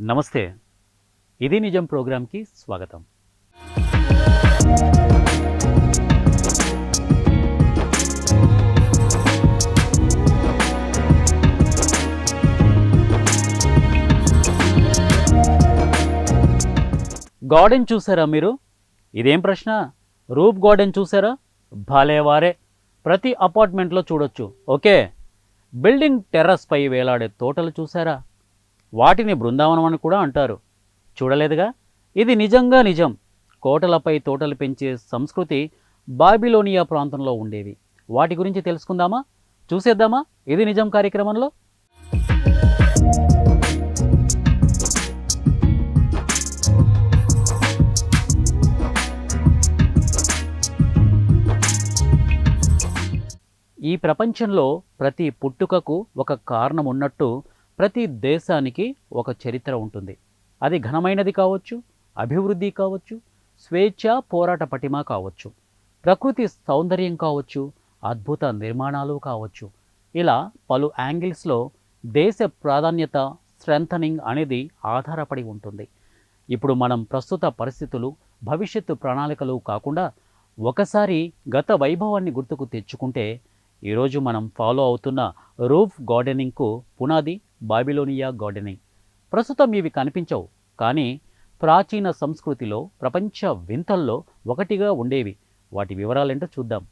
నమస్తే. ఇది నిజం ప్రోగ్రామ్‌కి స్వాగతం. గార్డెన్ చూసారా మీరు? ఇదేం ప్రశ్న? రూఫ్ గార్డెన్ చూసారా? భలేవారే! ప్రతి అపార్ట్మెంట్లో చూడొచ్చు. ఓకే. బిల్డింగ్ టెర్రస్ పై వేలాడే తోటలు చూసారా? వాటిని బృందావనం అని కూడా అంటారు. చూడలేదుగా? ఇది నిజంగా నిజం. కోటలపై తోటలు పెంచే సంస్కృతి బాబిలోనియా ప్రాంతంలో ఉండేవి. వాటి గురించి తెలుసుకుందామా? చూసేద్దామా ఇది నిజం కార్యక్రమంలో? ఈ ప్రపంచంలో ప్రతి పుట్టుకకు ఒక కారణం ఉన్నట్టు ప్రతి దేశానికి ఒక చరిత్ర ఉంటుంది. అది ఘనమైనది కావచ్చు, అభివృద్ధి కావచ్చు, స్వేచ్ఛ పోరాట పటిమ కావచ్చు, ప్రకృతి సౌందర్యం కావచ్చు, అద్భుత నిర్మాణాలు కావచ్చు. ఇలా పలు యాంగిల్స్లో దేశ ప్రాధాన్యత స్ట్రెంథనింగ్ అనేది ఆధారపడి ఉంటుంది. ఇప్పుడు మనం ప్రస్తుత పరిస్థితులు, భవిష్యత్తు ప్రణాళికలు కాకుండా ఒకసారి గత వైభవాన్ని గుర్తుకు తెచ్చుకుంటే ఈరోజు మనం ఫాలో అవుతున్న రూఫ్ గార్డెనింగ్కు పునాది బాబిలోనియా గార్డెనింగ్. ప్రస్తుతం ఇవి కనిపించవు, కానీ ప్రాచీన సంస్కృతిలో ప్రపంచ వింతల్లో ఒకటిగా ఉండేవి. వాటి వివరాలేంటో చూద్దాం.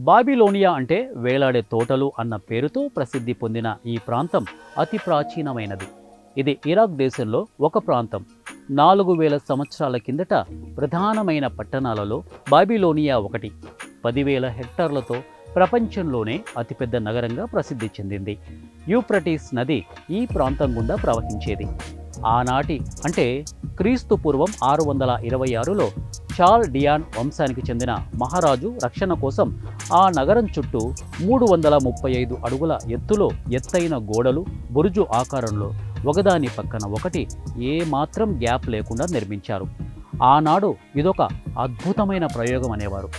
బాబిలోనియా అంటే వేలాడే తోటలు అన్న పేరుతో ప్రసిద్ధి పొందిన ఈ ప్రాంతం అతి ప్రాచీనమైనది. ఇది ఇరాక్ దేశంలో ఒక ప్రాంతం. 4000 సంవత్సరాల కిందట ప్రధానమైన పట్టణాలలో బాబిలోనియా ఒకటి. 10,000 హెక్టార్లతో ప్రపంచంలోనే అతిపెద్ద నగరంగా ప్రసిద్ధి చెందింది. యూఫ్రటీస్ నది ఈ ప్రాంతం గుండా ప్రవహించేది. ఆనాటి అంటే క్రీస్తు పూర్వం 626లో చాల్ డియాన్ వంశానికి చెందిన మహారాజు రక్షణ కోసం ఆ నగరం చుట్టూ 335 అడుగుల ఎత్తులో ఎత్తైన గోడలు బురుజు ఆకారంలో ఒకదాని పక్కన ఒకటి ఏమాత్రం గ్యాప్ లేకుండా నిర్మించారు. ఆనాడు ఇదొక అద్భుతమైన ప్రయోగం అనేవారు.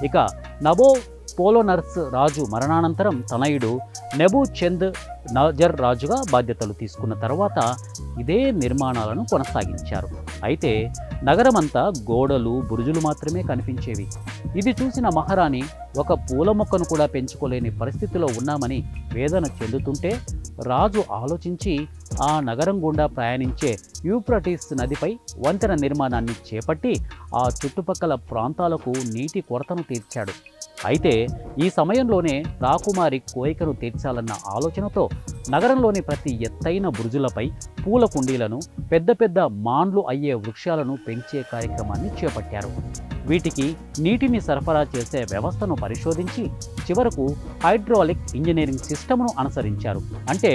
ఇక నబో పోలోనర్స్ రాజు మరణానంతరం తనయుడు నెబుచెంద్ నజర్ రాజుగా బాధ్యతలు తీసుకున్న తర్వాత ఇదే నిర్మాణాలను కొనసాగించారు. అయితే నగరమంతా గోడలు బురుజులు మాత్రమే కనిపించేవి. ఇది చూసిన మహారాణి ఒక పూల మొక్కను కూడా పెంచుకోలేని పరిస్థితిలో ఉన్నామని వేదన చెందుతుంటే రాజు ఆలోచించి ఆ నగరం గుండా ప్రయాణించే యూఫ్రటీస్ నదిపై వంతెన నిర్మాణాన్ని చేపట్టి ఆ చుట్టుపక్కల ప్రాంతాలకు నీటి కొరతను తీర్చాడు. అయితే ఈ సమయంలోనే రాకుమారి కోరికను తీర్చాలన్న ఆలోచనతో నగరంలోని ప్రతి ఎత్తైన బురుజులపై పూల కుండీలను, పెద్ద పెద్ద మాన్లు అయ్యే వృక్షాలను పెంచే కార్యక్రమాన్ని చేపట్టారు. వీటికి నీటిని సరఫరా చేసే వ్యవస్థను పరిశోధించి చివరకు హైడ్రాలిక్ ఇంజనీరింగ్ సిస్టమ్ను అనుసరించారు. అంటే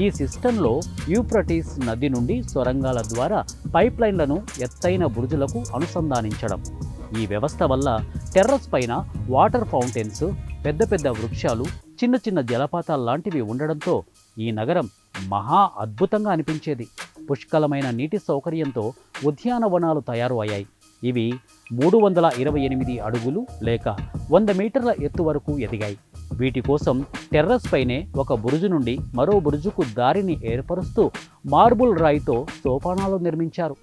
ఈ సిస్టంలో యూఫ్రటీస్ నది నుండి సొరంగాల ద్వారా పైప్లైన్లను ఎత్తైన బురుజులకు అనుసంధానించడం. ఈ వ్యవస్థ వల్ల టెర్రస్ పైన వాటర్ ఫౌంటైన్స్, పెద్ద పెద్ద వృక్షాలు, చిన్న చిన్న జలపాతాలు లాంటివి ఉండడంతో ఈ నగరం మహా అద్భుతంగా అనిపించేది. పుష్కలమైన నీటి సౌకర్యంతో ఉద్యానవనాలు తయారు అయ్యాయి. ఇవి 328 అడుగులు లేక 100 మీటర్ల ఎత్తు వరకు ఎదిగాయి. వీటి కోసం టెర్రస్ పైనే ఒక బురుజు నుండి మరో బురుజుకు దారిని ఏర్పరుస్తూ మార్బుల్ రాయితో సోపానాలు నిర్మించారు.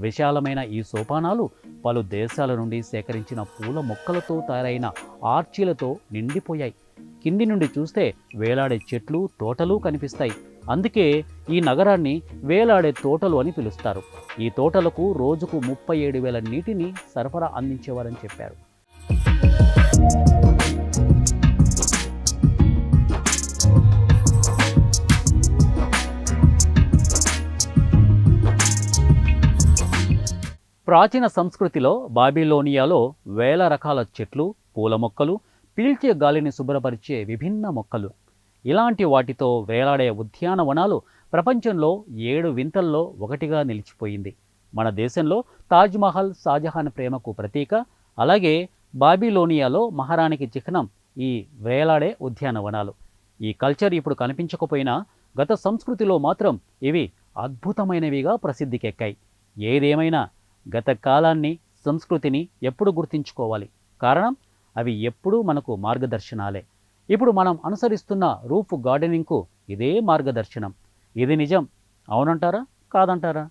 విశాలమైన ఈ సోపానాలు పలు దేశాల నుండి సేకరించిన పూల మొక్కలతో తయారైన ఆర్చీలతో నిండిపోయాయి. కింది నుండి చూస్తే వేలాడే చెట్లు, తోటలు కనిపిస్తాయి. అందుకే ఈ నగరాన్ని వేలాడే తోటలు అని పిలుస్తారు. ఈ తోటలకు రోజుకు 37,000 నీటిని సరఫరా అందించేవారని చెప్పారు. ప్రాచీన సంస్కృతిలో బాబిలోనియాలో వేల రకాల చెట్లు, పూల మొక్కలు, పీల్చే గాలిని శుభ్రపరిచే విభిన్న మొక్కలు, ఇలాంటి వాటితో వేలాడే ఉద్యానవనాలు ప్రపంచంలో 7 వింతల్లో ఒకటిగా నిలిచిపోయింది. మన దేశంలో తాజ్మహల్ షాజహాన్ ప్రేమకు ప్రతీక. అలాగే బాబిలోనియాలో మహారాణికి చిహ్నం ఈ వేలాడే ఉద్యానవనాలు. ఈ కల్చర్ ఇప్పుడు కనిపించకపోయినా గత సంస్కృతిలో మాత్రం ఇవి అద్భుతమైనవిగా ప్రసిద్ధికెక్కాయి. ఏదేమైనా గత కాలాన్ని సంస్కృతిని ఎప్పుడు గుర్తుంచుకోవాలి. కారణం అవి ఎప్పుడూ మనకు మార్గదర్శనాలే. ఇప్పుడు మనం అనుసరిస్తున్న రూఫ్ గార్డెనింగ్కు ఇదే మార్గదర్శనం. ఇది నిజం. అవునంటారా? కాదంటారా?